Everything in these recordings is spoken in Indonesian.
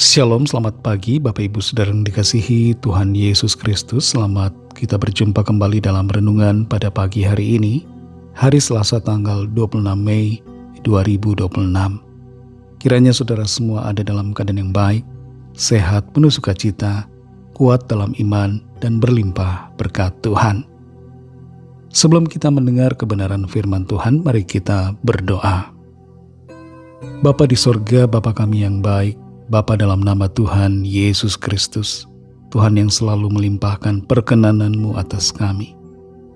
Shalom, selamat pagi Bapak Ibu Saudara yang dikasihi Tuhan Yesus Kristus. Selamat kita berjumpa kembali dalam renungan pada pagi hari ini, hari Selasa tanggal 26 Mei 2026. Kiranya saudara semua ada dalam keadaan yang baik, sehat, penuh sukacita, kuat dalam iman, dan berlimpah berkat Tuhan. Sebelum kita mendengar kebenaran firman Tuhan, mari kita berdoa. Bapa di sorga, Bapa kami yang baik, Bapa dalam nama Tuhan Yesus Kristus, Tuhan yang selalu melimpahkan perkenanan-Mu atas kami.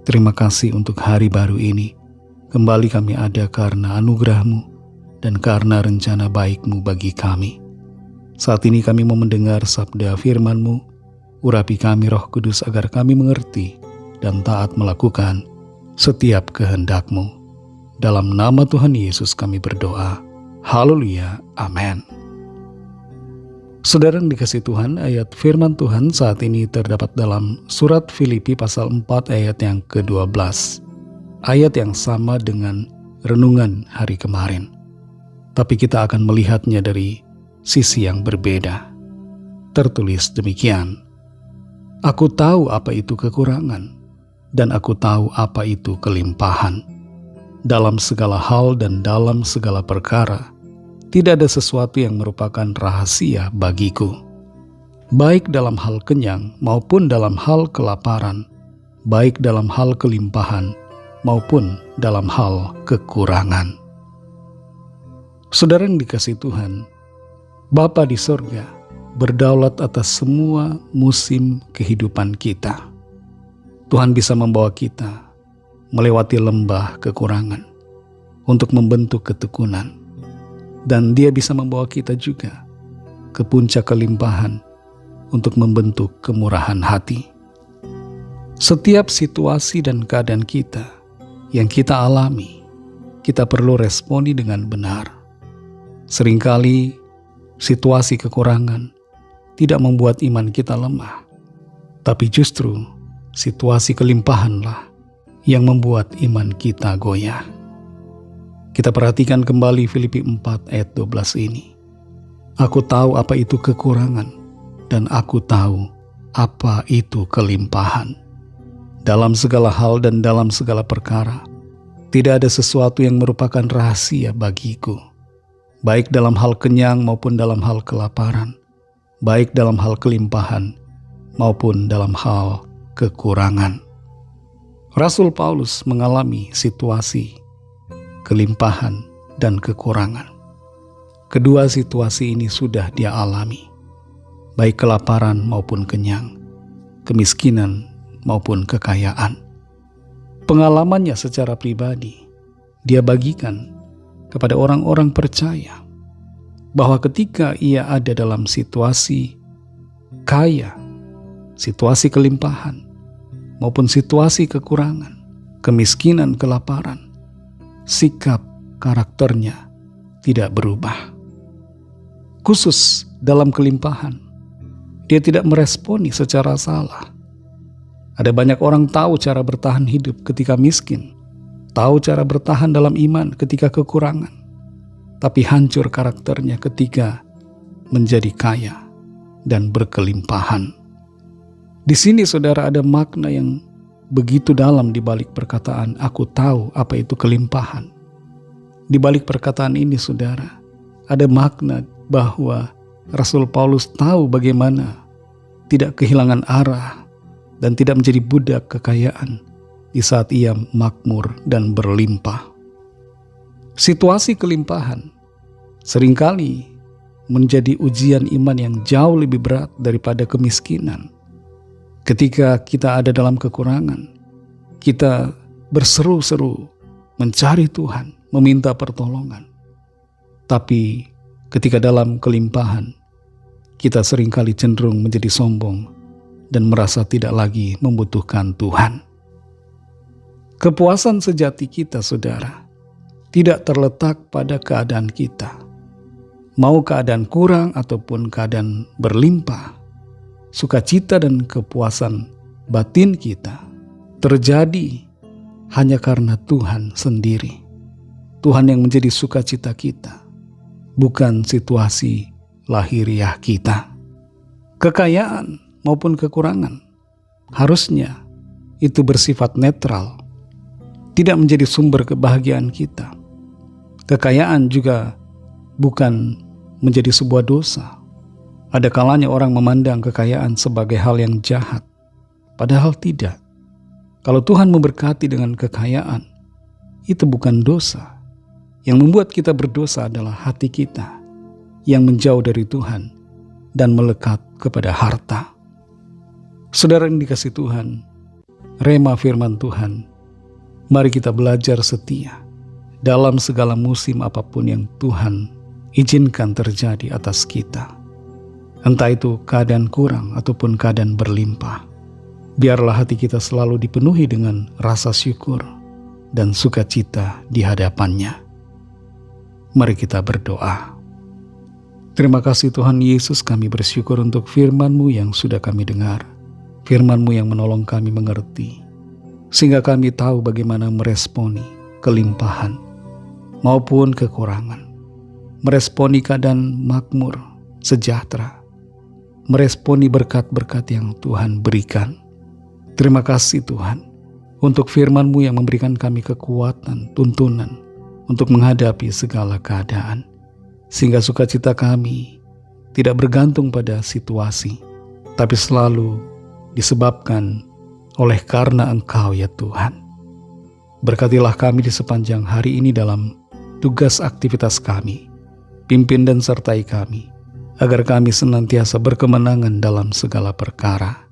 Terima kasih untuk hari baru ini. Kembali kami ada karena anugerah-Mu dan karena rencana baik-Mu bagi kami. Saat ini kami mau mendengar sabda firman-Mu. Urapi kami Roh Kudus agar kami mengerti dan taat melakukan setiap kehendak-Mu. Dalam nama Tuhan Yesus kami berdoa. Haleluya. Amin. Saudara yang dikasihi Tuhan, ayat firman Tuhan saat ini terdapat dalam surat Filipi pasal 4 ayat yang ke-12. Ayat yang sama dengan renungan hari kemarin. Tapi kita akan melihatnya dari sisi yang berbeda. Tertulis demikian. Aku tahu apa itu kekurangan, dan aku tahu apa itu kelimpahan. Dalam segala hal dan dalam segala perkara, tidak ada sesuatu yang merupakan rahasia bagiku. Baik dalam hal kenyang maupun dalam hal kelaparan, baik dalam hal kelimpahan maupun dalam hal kekurangan. Saudara yang dikasihi Tuhan, Bapa di sorga berdaulat atas semua musim kehidupan kita. Tuhan bisa membawa kita melewati lembah kekurangan untuk membentuk ketekunan. Dan Dia bisa membawa kita juga ke puncak kelimpahan untuk membentuk kemurahan hati. Setiap situasi dan keadaan kita yang kita alami, kita perlu responi dengan benar. Seringkali situasi kekurangan tidak membuat iman kita lemah, tapi justru situasi kelimpahanlah yang membuat iman kita goyah. Kita perhatikan kembali Filipi 4 ayat 12 ini. Aku tahu apa itu kekurangan, dan aku tahu apa itu kelimpahan. Dalam segala hal dan dalam segala perkara, tidak ada sesuatu yang merupakan rahasia bagiku. Baik dalam hal kenyang maupun dalam hal kelaparan, baik dalam hal kelimpahan maupun dalam hal kekurangan. Rasul Paulus mengalami situasi kelimpahan dan kekurangan. Kedua situasi ini sudah dia alami, baik kelaparan maupun kenyang, kemiskinan maupun kekayaan. Pengalamannya secara pribadi, dia bagikan kepada orang-orang percaya bahwa ketika ia ada dalam situasi kaya, situasi kelimpahan, maupun situasi kekurangan, kemiskinan, kelaparan, sikap karakternya tidak berubah. Khusus dalam kelimpahan, dia tidak meresponi secara salah. Ada banyak orang tahu cara bertahan hidup ketika miskin, tahu cara bertahan dalam iman ketika kekurangan, tapi hancur karakternya ketika menjadi kaya dan berkelimpahan. Di sini saudara ada makna yang begitu dalam di balik perkataan aku tahu apa itu kelimpahan. Di balik perkataan ini saudara, ada makna bahwa Rasul Paulus tahu bagaimana tidak kehilangan arah dan tidak menjadi budak kekayaan di saat ia makmur dan berlimpah. Situasi kelimpahan seringkali menjadi ujian iman yang jauh lebih berat daripada kemiskinan. Ketika kita ada dalam kekurangan, kita berseru-seru mencari Tuhan, meminta pertolongan. Tapi ketika dalam kelimpahan, kita seringkali cenderung menjadi sombong dan merasa tidak lagi membutuhkan Tuhan. Kepuasan sejati kita, saudara, tidak terletak pada keadaan kita. Mau keadaan kurang ataupun keadaan berlimpah, sukacita dan kepuasan batin kita terjadi hanya karena Tuhan sendiri. Tuhan yang menjadi sukacita kita, bukan situasi lahiriah kita. Kekayaan maupun kekurangan harusnya itu bersifat netral, tidak menjadi sumber kebahagiaan kita. Kekayaan juga bukan menjadi sebuah dosa. Ada kalanya orang memandang kekayaan sebagai hal yang jahat, padahal tidak. Kalau Tuhan memberkati dengan kekayaan, itu bukan dosa. Yang membuat kita berdosa adalah hati kita yang menjauh dari Tuhan dan melekat kepada harta. Saudara yang dikasihi Tuhan, rema firman Tuhan, mari kita belajar setia dalam segala musim apapun yang Tuhan izinkan terjadi atas kita. Entah itu keadaan kurang ataupun keadaan berlimpah. Biarlah hati kita selalu dipenuhi dengan rasa syukur dan sukacita di hadapannya. Mari kita berdoa. Terima kasih Tuhan Yesus, kami bersyukur untuk firman-Mu yang sudah kami dengar. Firman-Mu yang menolong kami mengerti, sehingga kami tahu bagaimana meresponi kelimpahan maupun kekurangan. Meresponi keadaan makmur, sejahtera. Meresponi berkat-berkat yang Tuhan berikan. Terima kasih Tuhan untuk firman-Mu yang memberikan kami kekuatan, tuntunan untuk menghadapi segala keadaan. Sehingga sukacita kami tidak bergantung pada situasi, tapi selalu disebabkan oleh karena Engkau ya Tuhan. Berkatilah kami di sepanjang hari ini dalam tugas aktivitas kami. Pimpin dan sertai kami, agar kami senantiasa berkemenangan dalam segala perkara.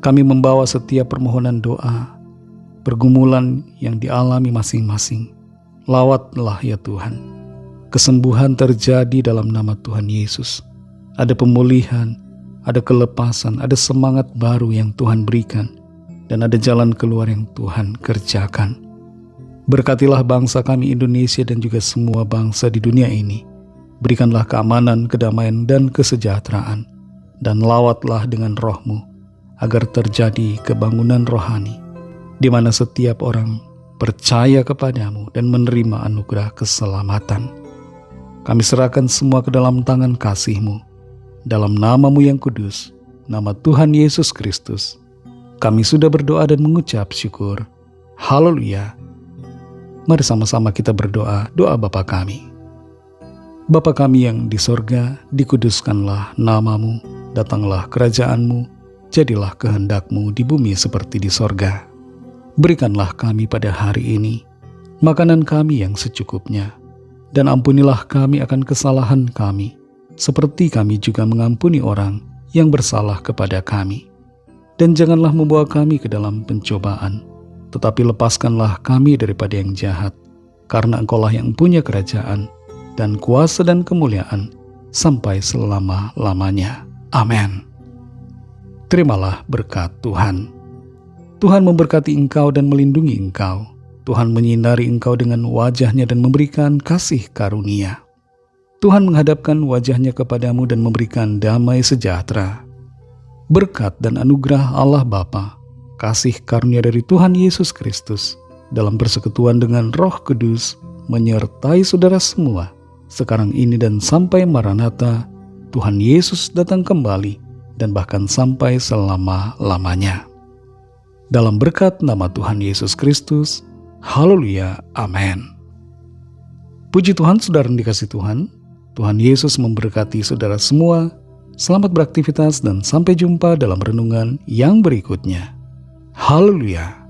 Kami membawa setiap permohonan doa, pergumulan yang dialami masing-masing. Lawatlah ya Tuhan. Kesembuhan terjadi dalam nama Tuhan Yesus. Ada pemulihan, ada kelepasan, ada semangat baru yang Tuhan berikan, dan ada jalan keluar yang Tuhan kerjakan. Berkatilah bangsa kami Indonesia dan juga semua bangsa di dunia ini. Berikanlah keamanan, kedamaian, dan kesejahteraan. Dan lawatlah dengan roh-Mu, agar terjadi kebangunan rohani, di mana setiap orang percaya kepadamu dan menerima anugerah keselamatan. Kami serahkan semua ke dalam tangan kasih-Mu. Dalam nama-Mu yang kudus, nama Tuhan Yesus Kristus, kami sudah berdoa dan mengucap syukur. Haleluya. Mari sama-sama kita berdoa, doa Bapa kami. Bapa kami yang di sorga, dikuduskanlah nama-Mu, datanglah kerajaan-Mu, jadilah kehendak-Mu di bumi seperti di sorga. Berikanlah kami pada hari ini makanan kami yang secukupnya, dan ampunilah kami akan kesalahan kami, seperti kami juga mengampuni orang yang bersalah kepada kami. Dan janganlah membawa kami ke dalam pencobaan, tetapi lepaskanlah kami daripada yang jahat, karena Engkau-lah yang punya kerajaan, dan kuasa dan kemuliaan sampai selama-lamanya. Amin. Terimalah berkat Tuhan. Tuhan memberkati engkau dan melindungi engkau. Tuhan menyinari engkau dengan wajah-Nya dan memberikan kasih karunia. Tuhan menghadapkan wajah-Nya kepadamu dan memberikan damai sejahtera. Berkat dan anugerah Allah Bapa, kasih karunia dari Tuhan Yesus Kristus, dalam persekutuan dengan Roh Kudus, menyertai saudara semua, sekarang ini dan sampai Maranatha, Tuhan Yesus datang kembali, dan bahkan sampai selama-lamanya. Dalam berkat nama Tuhan Yesus Kristus, haleluya, amin. Puji Tuhan, saudara yang dikasihi Tuhan, Tuhan Yesus memberkati saudara semua. Selamat beraktivitas dan sampai jumpa dalam renungan yang berikutnya. Haleluya.